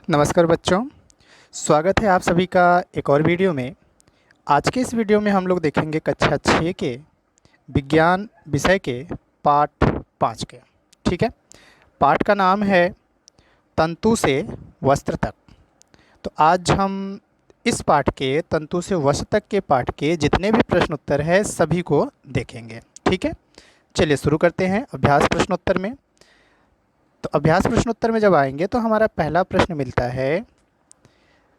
नमस्कार बच्चों, स्वागत है आप सभी का एक और वीडियो में। आज के इस वीडियो में हम लोग देखेंगे कक्षा 6 के विज्ञान विषय के पाठ 5 के। ठीक है, पाठ का नाम है तंतु से वस्त्र तक। तो आज हम इस पाठ के तंतु से वस्त्र तक के पाठ के जितने भी प्रश्न उत्तर है सभी को देखेंगे। ठीक है, चलिए शुरू करते हैं अभ्यास प्रश्नोत्तर में। तो अभ्यास प्रश्नोत्तर में जब आएंगे तो हमारा पहला प्रश्न मिलता है,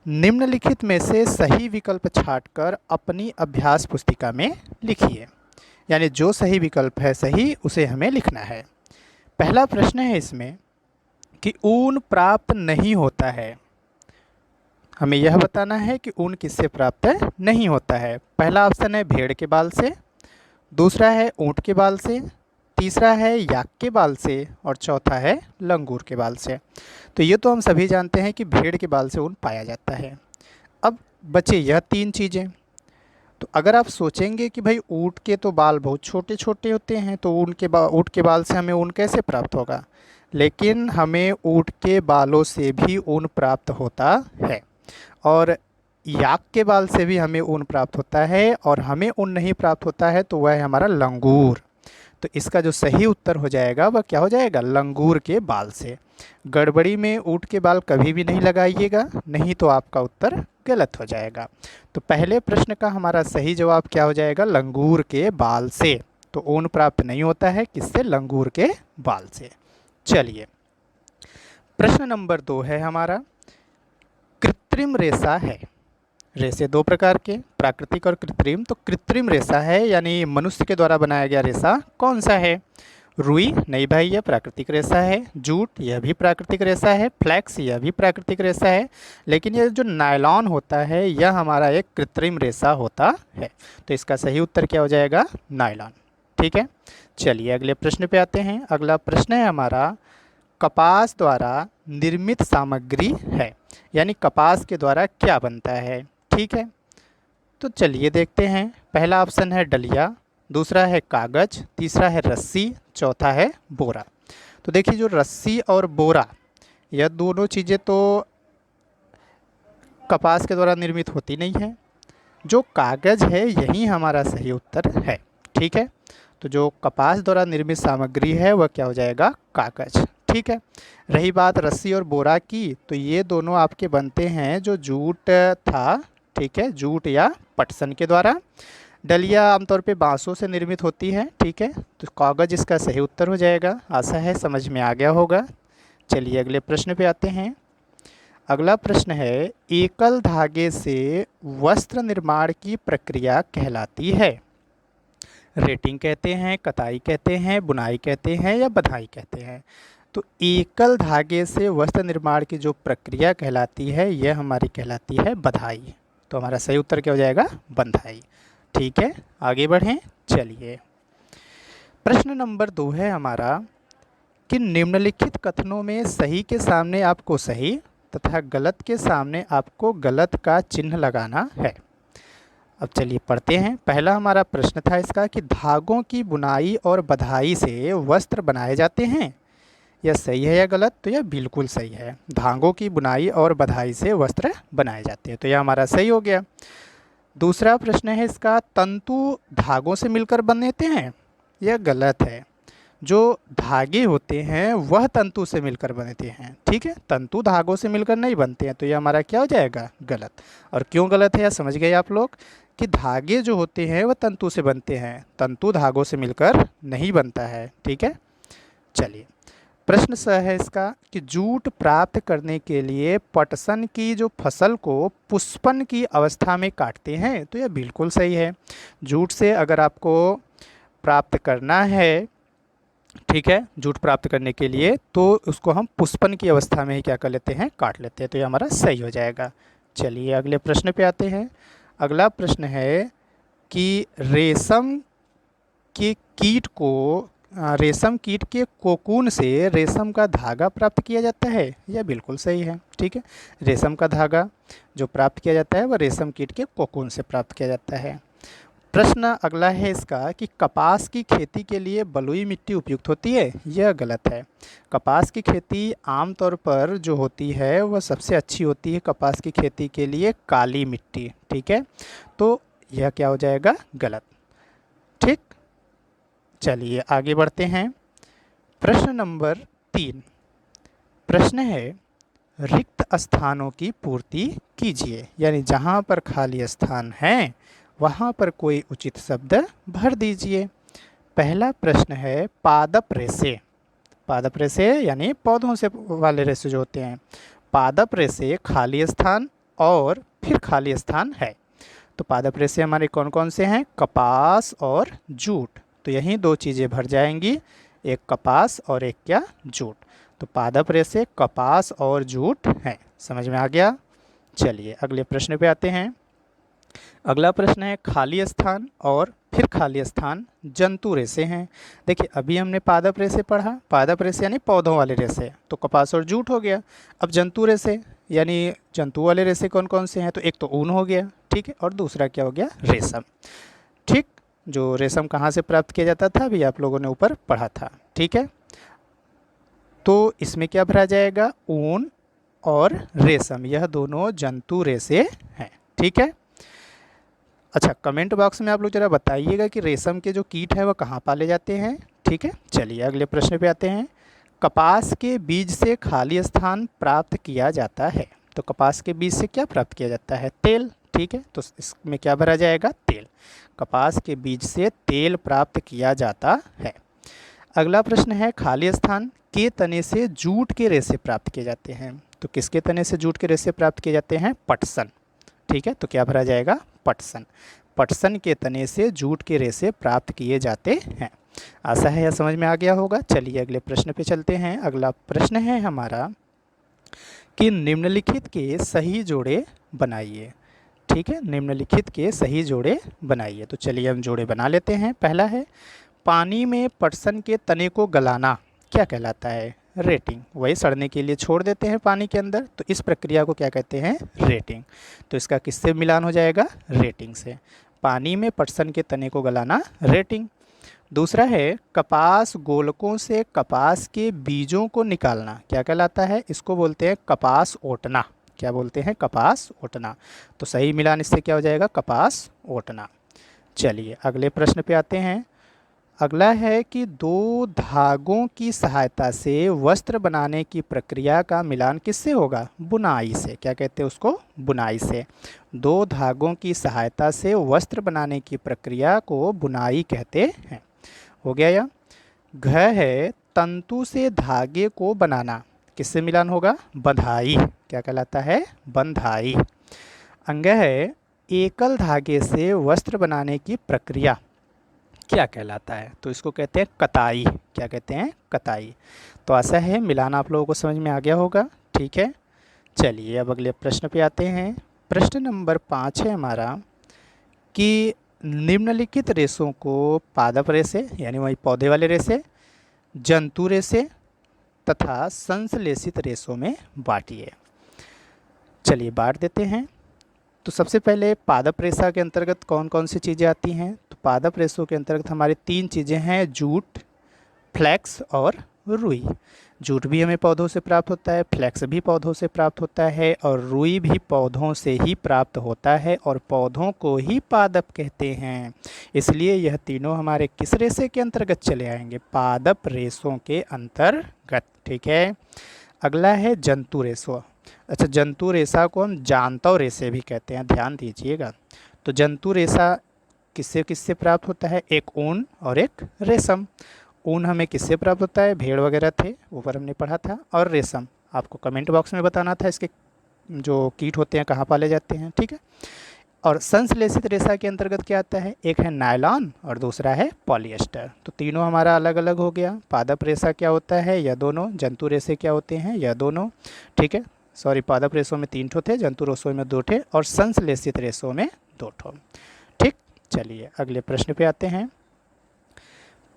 निम्नलिखित में से सही विकल्प छांटकर अपनी अभ्यास पुस्तिका में लिखिए। यानी जो सही विकल्प है सही उसे हमें लिखना है। पहला प्रश्न है इसमें कि ऊन प्राप्त नहीं होता है। हमें यह बताना है कि ऊन किससे प्राप्त नहीं होता है। पहला ऑप्शन है भेड़ के बाल से, दूसरा है ऊंट के बाल से, तीसरा है याक के बाल से और चौथा है लंगूर के बाल से। तो ये तो हम सभी जानते हैं कि भेड़ के बाल से ऊन पाया जाता है। अब बचे यह तीन चीज़ें। तो अगर आप सोचेंगे कि भाई ऊँट के तो बाल बहुत छोटे छोटे होते हैं, तो ऊँट के बाल से हमें ऊन कैसे प्राप्त होगा? लेकिन हमें ऊँट के बालों से भी ऊन प्राप्त होता है और याक के बाल से भी हमें ऊन प्राप्त होता है, और हमें ऊन नहीं प्राप्त होता है तो वह है हमारा लंगूर। तो इसका जो सही उत्तर हो जाएगा वह क्या हो जाएगा? लंगूर के बाल से। गड़बड़ी में ऊँट के बाल कभी भी नहीं लगाइएगा, नहीं तो आपका उत्तर गलत हो जाएगा। तो पहले प्रश्न का हमारा सही जवाब क्या हो जाएगा? लंगूर के बाल से। तो ऊन प्राप्त नहीं होता है किससे? लंगूर के बाल से। चलिए, प्रश्न नंबर 2 है हमारा, कृत्रिम रेशा है। रेशे दो प्रकार के, प्राकृतिक और कृत्रिम। तो कृत्रिम रेशा है यानी मनुष्य के द्वारा बनाया गया रेशा कौन सा है? रुई, नहीं भाई यह प्राकृतिक रेशा है। जूट, यह भी प्राकृतिक रेशा है। फ्लैक्स, यह भी प्राकृतिक रेशा है। लेकिन यह जो नायलॉन होता है यह हमारा एक कृत्रिम रेशा होता है। तो इसका सही उत्तर क्या हो जाएगा? नायलॉन। ठीक है, चलिए अगले प्रश्न पे आते हैं। अगला प्रश्न है हमारा, कपास द्वारा निर्मित सामग्री है। यानी कपास के द्वारा क्या बनता है? ठीक है, तो चलिए देखते हैं। पहला ऑप्शन है डलिया, दूसरा है कागज, तीसरा है रस्सी, चौथा है बोरा। तो देखिए, जो रस्सी और बोरा यह दोनों चीज़ें तो कपास के द्वारा निर्मित होती नहीं है। जो कागज है यही हमारा सही उत्तर है। ठीक है, तो जो कपास द्वारा निर्मित सामग्री है वह क्या हो जाएगा? कागज। ठीक है, रही बात रस्सी और बोरा की, तो ये दोनों आपके बनते हैं जो जूट था, ठीक है, जूट या पटसन के द्वारा। डलिया आमतौर पे बांसों से निर्मित होती है। ठीक है, तो कागज इसका सही उत्तर हो जाएगा। आशा है समझ में आ गया होगा। चलिए अगले प्रश्न पे आते हैं। अगला प्रश्न है, एकल धागे से वस्त्र निर्माण की प्रक्रिया कहलाती है। रेटिंग कहते हैं, कताई कहते हैं, बुनाई कहते हैं या बधाई कहते हैं। तो एकल धागे से वस्त्र निर्माण की जो प्रक्रिया कहलाती है यह हमारी कहलाती है बधाई। तो हमारा सही उत्तर क्या हो जाएगा? बंधाई। ठीक है, आगे बढ़ें। चलिए, प्रश्न नंबर 2 है हमारा कि निम्नलिखित कथनों में सही के सामने आपको सही तथा गलत के सामने आपको गलत का चिन्ह लगाना है। अब चलिए पढ़ते हैं। पहला हमारा प्रश्न था इसका कि धागों की बुनाई और बधाई से वस्त्र बनाए जाते हैं। यह सही है या गलत? तो यह बिल्कुल सही है। धागों की बुनाई और बधाई से वस्त्र बनाए जाते हैं, तो यह हमारा सही हो गया। दूसरा प्रश्न है इसका, तंतु धागों से मिलकर बनते हैं। यह गलत है। जो धागे होते हैं वह तंतु से मिलकर बनते हैं। ठीक है, तंतु धागों से मिलकर नहीं बनते हैं, तो यह हमारा क्या हो जाएगा? गलत। और क्यों गलत है यह समझ गए आप लोग कि धागे जो होते हैं वह तंतु से बनते हैं, तंतु धागों से मिलकर नहीं बनता है। ठीक है, चलिए प्रश्न स है इसका कि जूट प्राप्त करने के लिए पटसन की जो फसल को पुष्पन की अवस्था में काटते हैं। तो यह बिल्कुल सही है। जूट से अगर आपको प्राप्त करना है, ठीक है, जूट प्राप्त करने के लिए तो उसको हम पुष्पन की अवस्था में ही क्या कर लेते हैं? काट लेते हैं। तो ये हमारा सही हो जाएगा। चलिए अगले प्रश्न पे आते हैं। अगला प्रश्न है कि रेशम कीट के कोकून से रेशम का धागा प्राप्त किया जाता है। यह बिल्कुल सही है। ठीक है, रेशम का धागा जो प्राप्त किया जाता है वह रेशम कीट के कोकून से प्राप्त किया जाता है। प्रश्न अगला है इसका कि कपास की खेती के लिए बलुई मिट्टी उपयुक्त होती है। यह गलत है। कपास की खेती आमतौर पर जो होती है वह सबसे अच्छी होती है कपास की खेती के लिए काली मिट्टी। ठीक है, तो यह क्या हो जाएगा, गलत। ठीक, चलिए आगे बढ़ते हैं। प्रश्न नंबर 3। प्रश्न है, रिक्त स्थानों की पूर्ति कीजिए, यानी जहाँ पर खाली स्थान है वहाँ पर कोई उचित शब्द भर दीजिए। पहला प्रश्न है पादप रेशे। पादप रेशे यानी पौधों से वाले रेशे जो होते हैं। पादप रेशे खाली स्थान और फिर खाली स्थान है। तो पादप रेशे हमारे कौन कौन से हैं, कपास और जूट। तो यही दो चीज़ें भर जाएंगी, एक कपास और एक क्या, जूट। तो पादप रेशे कपास और जूट हैं। समझ में आ गया। चलिए अगले प्रश्न पे आते हैं। अगला प्रश्न है खाली स्थान और फिर खाली स्थान जंतु रेशे हैं। देखिए अभी हमने पादप रेशे पढ़ा, पादप रेशे यानी पौधों वाले रेशे, तो कपास और जूट हो गया। अब जंतु रेशे यानी जंतु वाले रेशे कौन कौन से हैं, तो एक तो ऊन हो गया, ठीक है, और दूसरा क्या हो गया, रेशम। ठीक, जो रेशम कहाँ से प्राप्त किया जाता था अभी आप लोगों ने ऊपर पढ़ा था। ठीक है, तो इसमें क्या भरा जाएगा, ऊन और रेशम, यह दोनों जंतु रेशे हैं। ठीक है, अच्छा कमेंट बॉक्स में आप लोग जरा बताइएगा कि रेशम के जो कीट है वह कहाँ पाले जाते हैं। ठीक है, चलिए अगले प्रश्न पे आते हैं। कपास के बीज से खाली स्थान प्राप्त किया जाता है। तो कपास के बीज से क्या प्राप्त किया जाता है, तेल। ठीक है, तो इसमें क्या भरा जाएगा, तेल। कपास के बीज से तेल प्राप्त किया जाता है। अगला प्रश्न है खाली स्थान के तने से जूट के रेशे प्राप्त किए जाते हैं। तो किसके तने से जूट के रेशे प्राप्त किए जाते हैं, पटसन। ठीक है, तो क्या भरा जाएगा, पटसन। पटसन के तने से जूट के रेशे प्राप्त किए जाते हैं। आशा है यह समझ में आ गया होगा। चलिए अगले प्रश्न पे चलते हैं। अगला प्रश्न है हमारा कि निम्नलिखित के सही जोड़े बनाइए। ठीक है, निम्नलिखित के सही जोड़े बनाइए। तो चलिए हम जोड़े बना लेते हैं। पहला है पानी में पटसन के तने को गलाना क्या कहलाता है, रेटिंग। वही सड़ने के लिए छोड़ देते हैं पानी के अंदर, तो इस प्रक्रिया को क्या कहते हैं, रेटिंग। तो इसका किससे मिलान हो जाएगा, रेटिंग से। पानी में पटसन के तने को गलाना, रेटिंग। दूसरा है कपास गोलकों से कपास के बीजों को निकालना क्या कहलाता है, इसको बोलते हैं कपास ओटना। क्या बोलते हैं, कपास ओटना। तो सही मिलान इससे क्या हो जाएगा, कपास ओटना। चलिए अगले प्रश्न पे आते हैं। अगला है कि दो धागों की सहायता से वस्त्र बनाने की प्रक्रिया का मिलान किससे होगा, बुनाई से। क्या कहते हैं उसको, बुनाई से। दो धागों की सहायता से वस्त्र बनाने की प्रक्रिया को बुनाई कहते हैं। हो गया या। घ है तंतु से धागे को बनाना किससे मिलान होगा, बंधाई। क्या कहलाता है, बंधाई। अंग है एकल धागे से वस्त्र बनाने की प्रक्रिया क्या कहलाता है, तो इसको कहते हैं कताई। क्या कहते हैं, कताई। तो आशा है मिलान आप लोगों को समझ में आ गया होगा। ठीक है, चलिए अब अगले प्रश्न पे आते हैं। प्रश्न नंबर 5 है हमारा कि निम्नलिखित रेशों को पादप रेशे यानी वही पौधे वाले रेशे, जंतु रेशे तथा संश्लेषित रेशों में बांटिए। चलिए बांट देते हैं। तो सबसे पहले पादप रेशा के अंतर्गत कौन कौन सी चीज़ें आती हैं, तो पादप रेशों के अंतर्गत हमारी 3 चीज़ें हैं, जूट, फ्लैक्स और रुई। जूट भी हमें पौधों से प्राप्त होता है, फ्लैक्स भी पौधों से प्राप्त होता है और रुई भी पौधों से ही प्राप्त होता है और पौधों को ही पादप कहते हैं। इसलिए यह तीनों हमारे किस रेशे के अंतर्गत चले आएंगे, पादप रेशों के अंतर्गत। ठीक है, अगला है जंतु रेशा। अच्छा, जंतु रेशा को हम जांतव रेशे भी कहते हैं, ध्यान दीजिएगा। तो जंतु रेशा किससे किससे प्राप्त होता है, एक ऊन और एक रेशम। ऊन हमें किससे प्राप्त होता है, भेड़ वगैरह थे ऊपर हमने पढ़ा था, और रेशम आपको कमेंट बॉक्स में बताना था इसके जो कीट होते हैं कहाँ पाले जाते हैं। ठीक है, और संश्लेषित रेशा के अंतर्गत क्या आता है, एक है नायलॉन और दूसरा है पॉलिएस्टर। तो तीनों हमारा अलग अलग हो गया। पादप रेशा क्या होता है, यह दोनों। जंतु रेशे क्या होते हैं, यह दोनों। ठीक है, सॉरी, पादप रेशों में 3 ठो थे, जंतु रेशों में 2 थे और संश्लेषित रेशों में 2 ठो। ठीक, चलिए अगले प्रश्न पे आते हैं।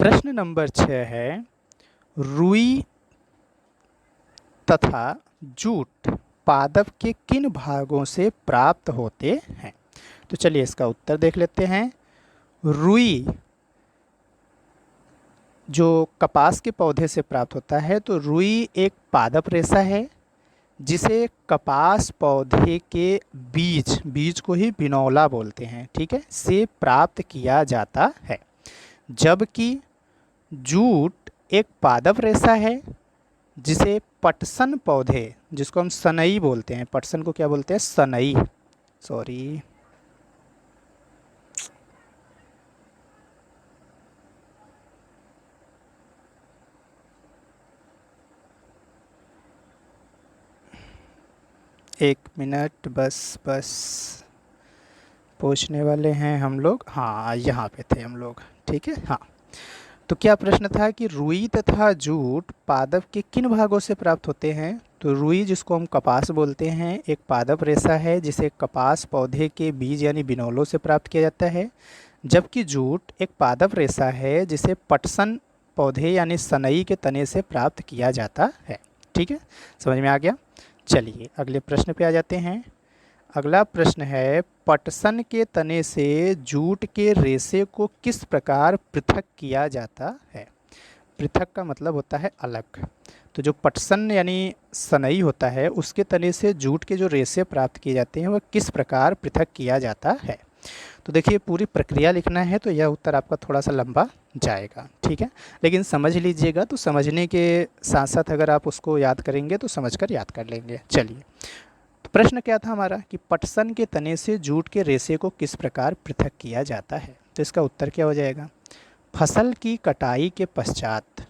प्रश्न नंबर 6 है रुई तथा जूट पादप के किन भागों से प्राप्त होते हैं। तो चलिए इसका उत्तर देख लेते हैं। रुई जो कपास के पौधे से प्राप्त होता है, तो रुई एक पादप रेशा है जिसे कपास पौधे के बीज बीज को ही बिनौला बोलते हैं, ठीक है, से प्राप्त किया जाता है। जबकि जूट एक पादप रेशा है जिसे पटसन पौधे, जिसको हम सनई बोलते हैं, पटसन को क्या बोलते हैं, सनई, सॉरी, एक मिनट, बस पूछने वाले हैं हम लोग, हाँ यहाँ पे थे हम लोग, ठीक है। हाँ, तो क्या प्रश्न था कि रुई तथा जूट पादप के किन भागों से प्राप्त होते हैं। तो रुई, जिसको हम कपास बोलते हैं, एक पादप रेशा है जिसे कपास पौधे के बीज यानी बिनौलों से प्राप्त किया जाता है। जबकि जूट एक पादप रेशा है जिसे पटसन पौधे यानी सनई के तने से प्राप्त किया जाता है। ठीक है, समझ में आ गया। चलिए अगले प्रश्न पे आ जाते हैं। अगला प्रश्न है, पटसन के तने से जूट के रेशे को किस प्रकार पृथक किया जाता है। पृथक का मतलब होता है अलग। तो जो पटसन यानी सनई होता है, उसके तने से जूट के जो रेशे प्राप्त किए जाते हैं वह किस प्रकार पृथक किया जाता है। तो देखिए, पूरी प्रक्रिया लिखना है तो यह उत्तर आपका थोड़ा सा लंबा जाएगा, ठीक है, लेकिन समझ लीजिएगा। तो समझने के साथ साथ अगर आप उसको याद करेंगे तो समझकर याद कर लेंगे। चलिए, तो प्रश्न क्या था हमारा कि पटसन के तने से जूट के रेशे को किस प्रकार पृथक किया जाता है। तो इसका उत्तर क्या हो जाएगा, फसल की कटाई के पश्चात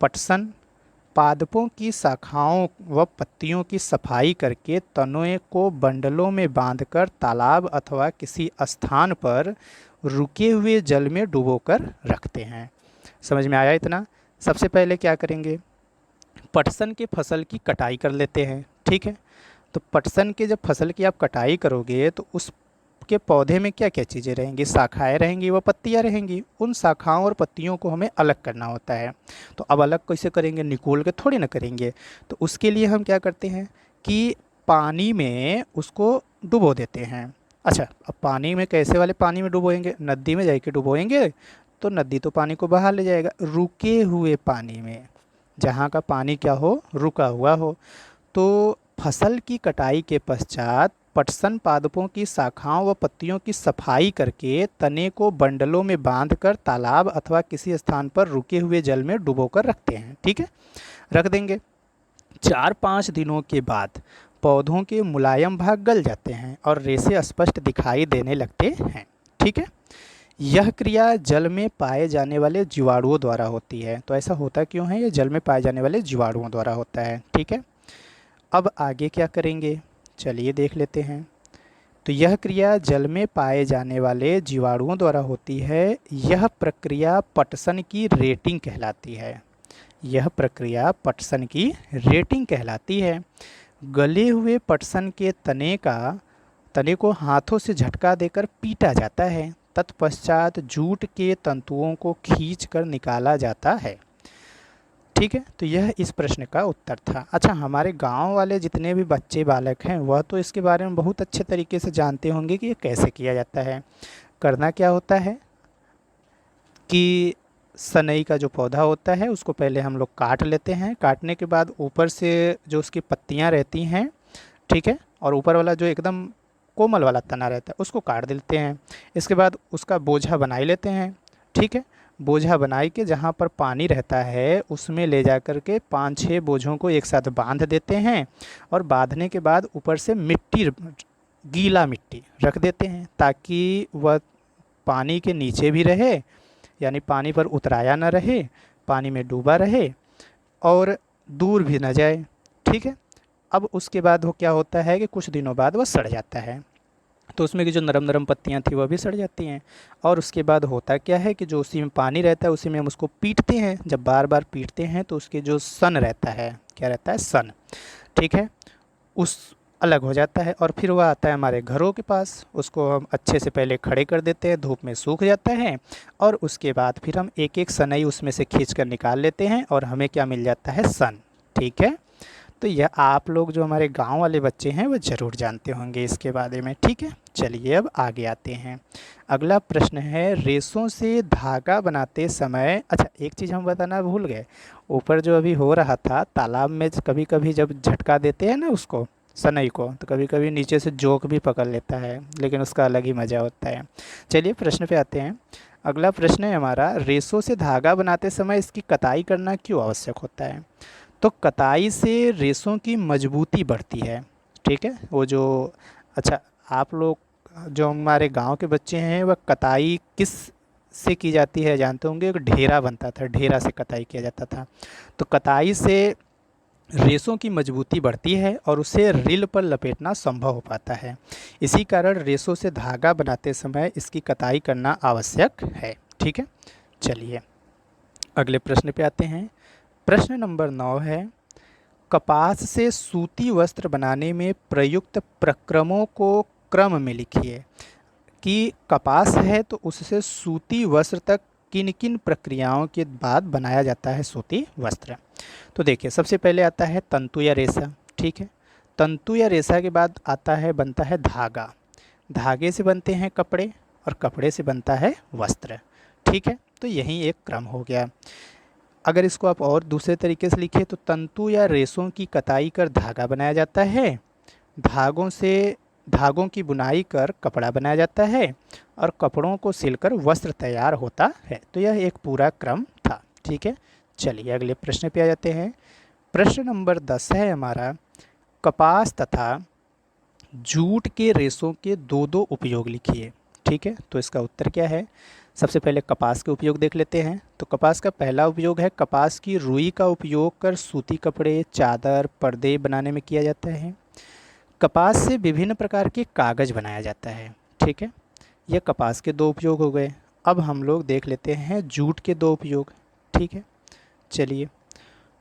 पटसन पादपों की शाखाओं व पत्तियों की सफाई करके तनों को बंडलों में बांधकर तालाब अथवा किसी स्थान पर रुके हुए जल में डुबोकर रखते हैं। समझ में आया इतना। सबसे पहले क्या करेंगे, पटसन के फसल की कटाई कर लेते हैं, ठीक है। तो पटसन के जब फसल की आप कटाई करोगे तो उसके पौधे में क्या क्या चीज़ें रहेंगी, शाखाएं रहेंगी व पत्तियां रहेंगी। उन शाखाओं और पत्तियों को हमें अलग करना होता है। तो अब अलग कैसे करेंगे, निकोल के थोड़ी ना करेंगे। तो उसके लिए हम क्या करते हैं कि पानी में उसको डुबो देते हैं। अच्छा, अब पानी में कैसे वाले पानी में डुबोएंगे, नदी में जाके डुबोएंगे तो नदी तो पानी को बहा ले जाएगा। रुके हुए पानी में, जहाँ का पानी क्या हो, रुका हुआ हो। तो फसल की कटाई के पश्चात पटसन पादपों की शाखाओं व पत्तियों की सफाई करके तने को बंडलों में बांधकर तालाब अथवा किसी स्थान पर रुके हुए जल में डुबोकर रखते हैं, ठीक है, रख देंगे। 4-5 दिनों के बाद पौधों के मुलायम भाग गल जाते हैं और रेशे स्पष्ट दिखाई देने लगते हैं, ठीक है। यह क्रिया जल में पाए जाने वाले जीवाणुओं द्वारा होती है। तो ऐसा होता क्यों है, ये जल में पाए जाने वाले जीवाणुओं द्वारा होता है, ठीक है। अब आगे क्या करेंगे, चलिए देख लेते हैं। तो यह क्रिया जल में पाए जाने वाले जीवाणुओं द्वारा होती है। यह प्रक्रिया पटसन की रेटिंग कहलाती है। यह प्रक्रिया पटसन की रेटिंग कहलाती है। गले हुए पटसन के तने को हाथों से झटका देकर पीटा जाता है। तत्पश्चात जूट के तंतुओं को खींचकर निकाला जाता है, ठीक है। तो यह इस प्रश्न का उत्तर था। अच्छा, हमारे गांव वाले जितने भी बच्चे बालक हैं वह तो इसके बारे में बहुत अच्छे तरीके से जानते होंगे कि ये कैसे किया जाता है। करना क्या होता है कि सनई का जो पौधा होता है उसको पहले हम लोग काट लेते हैं। काटने के बाद ऊपर से जो उसकी पत्तियां रहती हैं, ठीक है, और ऊपर वाला जो एकदम कोमल वाला तना रहता है उसको काट देते हैं। इसके बाद उसका बोझा बनाई लेते हैं, ठीक है। बोझा बनाई के जहाँ पर पानी रहता है उसमें ले जा कर के 5-6 बोझों को एक साथ बांध देते हैं और बांधने के बाद ऊपर से मिट्टी, गीला मिट्टी रख देते हैं ताकि वह पानी के नीचे भी रहे, यानी पानी पर उतराया ना रहे, पानी में डूबा रहे और दूर भी ना जाए, ठीक है। अब उसके बाद वो क्या होता है कि कुछ दिनों बाद वह सड़ जाता है। तो उसमें की जो नरम नरम पत्तियां थी वह भी सड़ जाती हैं। और उसके बाद होता क्या है कि जो उसी में पानी रहता है उसी में हम उसको पीटते हैं। जब बार बार पीटते हैं तो उसके जो सन रहता है, क्या रहता है, सन, ठीक है, उस अलग हो जाता है। और फिर वह आता है हमारे घरों के पास। उसको हम अच्छे से पहले खड़े कर देते हैं, धूप में सूख जाता है और उसके बाद फिर हम एक एक सनई उसमें से खींच कर निकाल लेते हैं और हमें क्या मिल जाता है, सन, ठीक है। तो यह आप लोग जो हमारे गांव वाले बच्चे हैं वो ज़रूर जानते होंगे इसके बारे में। ठीक है, चलिए अब आगे आते हैं। अगला प्रश्न है, रेशों से धागा बनाते समय, अच्छा एक चीज़ हम बताना भूल गए, ऊपर जो अभी हो रहा था तालाब में कभी कभी जब झटका देते हैं ना उसको, सनई को, तो कभी कभी नीचे से जोक भी पकड़ लेता है, लेकिन उसका अलग ही मज़ा होता है। चलिए प्रश्न पे आते हैं। अगला प्रश्न है हमारा, रेशों से धागा बनाते समय इसकी कताई करना क्यों आवश्यक होता है? तो कताई से रेशों की मजबूती बढ़ती है। ठीक है, वो जो, अच्छा आप लोग जो हमारे गांव के बच्चे हैं वह कताई किस से की जाती है जानते होंगे? एक ढेरा बनता था, ढेरा से कताई किया जाता था। तो कताई से रेशों की मजबूती बढ़ती है और उसे रील पर लपेटना संभव हो पाता है। इसी कारण रेशों से धागा बनाते समय इसकी कताई करना आवश्यक है। ठीक है, चलिए अगले प्रश्न पे आते हैं। प्रश्न नंबर 9 है, कपास से सूती वस्त्र बनाने में प्रयुक्त प्रक्रमों को क्रम में लिखिए। कि कपास है तो उससे सूती वस्त्र तक किन किन प्रक्रियाओं के बाद बनाया जाता है सूती वस्त्र? तो देखिए, सबसे पहले आता है तंतु या रेशा। ठीक है, तंतु या रेशा के बाद आता है, बनता है धागा। धागे से बनते हैं कपड़े और कपड़े से बनता है वस्त्र। ठीक है, तो यही एक क्रम हो गया। अगर इसको आप और दूसरे तरीके से लिखें तो तंतु या रेशों की कताई कर धागा बनाया जाता है, धागों की बुनाई कर कपड़ा बनाया जाता है और कपड़ों को सिलकर वस्त्र तैयार होता है। तो यह एक पूरा क्रम था। ठीक है, चलिए अगले प्रश्न पे आ जाते हैं। प्रश्न नंबर 10 है हमारा, कपास तथा जूट के रेशों के दो दो उपयोग लिखिए। ठीक है, तो इसका उत्तर क्या है? सबसे पहले कपास के उपयोग देख लेते हैं। तो कपास का पहला उपयोग है, कपास की रुई का उपयोग कर सूती कपड़े, चादर, पर्दे बनाने में किया जाता है। कपास से विभिन्न प्रकार के कागज़ बनाया जाता है। ठीक है, यह कपास के दो उपयोग हो गए। अब हम लोग देख लेते हैं जूट के दो उपयोग। ठीक है, चलिए,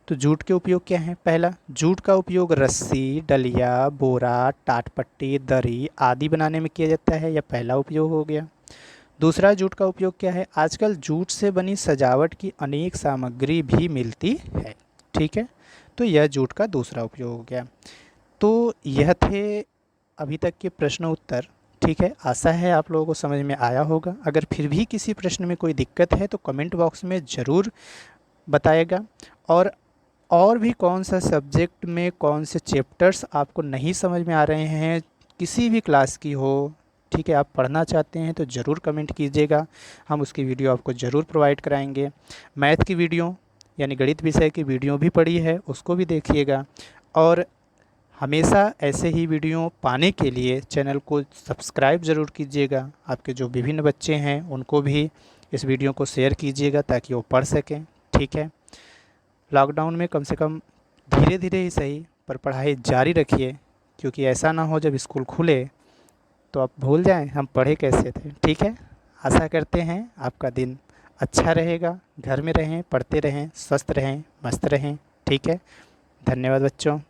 तो जूट के उपयोग क्या हैं? पहला, जूट का उपयोग रस्सी, डलिया, बोरा, टाटपट्टी, दरी आदि बनाने में किया जाता है। यह पहला उपयोग हो गया। दूसरा जूट का उपयोग क्या है? आजकल जूट से बनी सजावट की अनेक सामग्री भी मिलती है। ठीक है, तो यह जूट का दूसरा उपयोग हो गया। तो यह थे अभी तक के प्रश्न उत्तर। ठीक है, आशा है आप लोगों को समझ में आया होगा। अगर फिर भी किसी प्रश्न में कोई दिक्कत है तो कमेंट बॉक्स में ज़रूर बताएगा। और भी कौन सा सब्जेक्ट में कौन से चैप्टर्स आपको नहीं समझ में आ रहे हैं, किसी भी क्लास की हो, ठीक है, आप पढ़ना चाहते हैं तो ज़रूर कमेंट कीजिएगा, हम उसकी वीडियो आपको ज़रूर प्रोवाइड कराएंगे। मैथ की वीडियो यानी गणित विषय की वीडियो भी पड़ी है, उसको भी देखिएगा। और हमेशा ऐसे ही वीडियो पाने के लिए चैनल को सब्सक्राइब ज़रूर कीजिएगा। आपके जो विभिन्न बच्चे हैं उनको भी इस वीडियो को शेयर कीजिएगा ताकि वो पढ़ सकें। ठीक है, लॉकडाउन में कम से कम धीरे धीरे ही सही पर पढ़ाई जारी रखिए, क्योंकि ऐसा ना हो जब स्कूल खुले तो आप भूल जाएं हम पढ़े कैसे थे। ठीक है, आशा करते हैं आपका दिन अच्छा रहेगा। घर में रहें, पढ़ते रहें, स्वस्थ रहें, मस्त रहें। ठीक है, धन्यवाद बच्चों।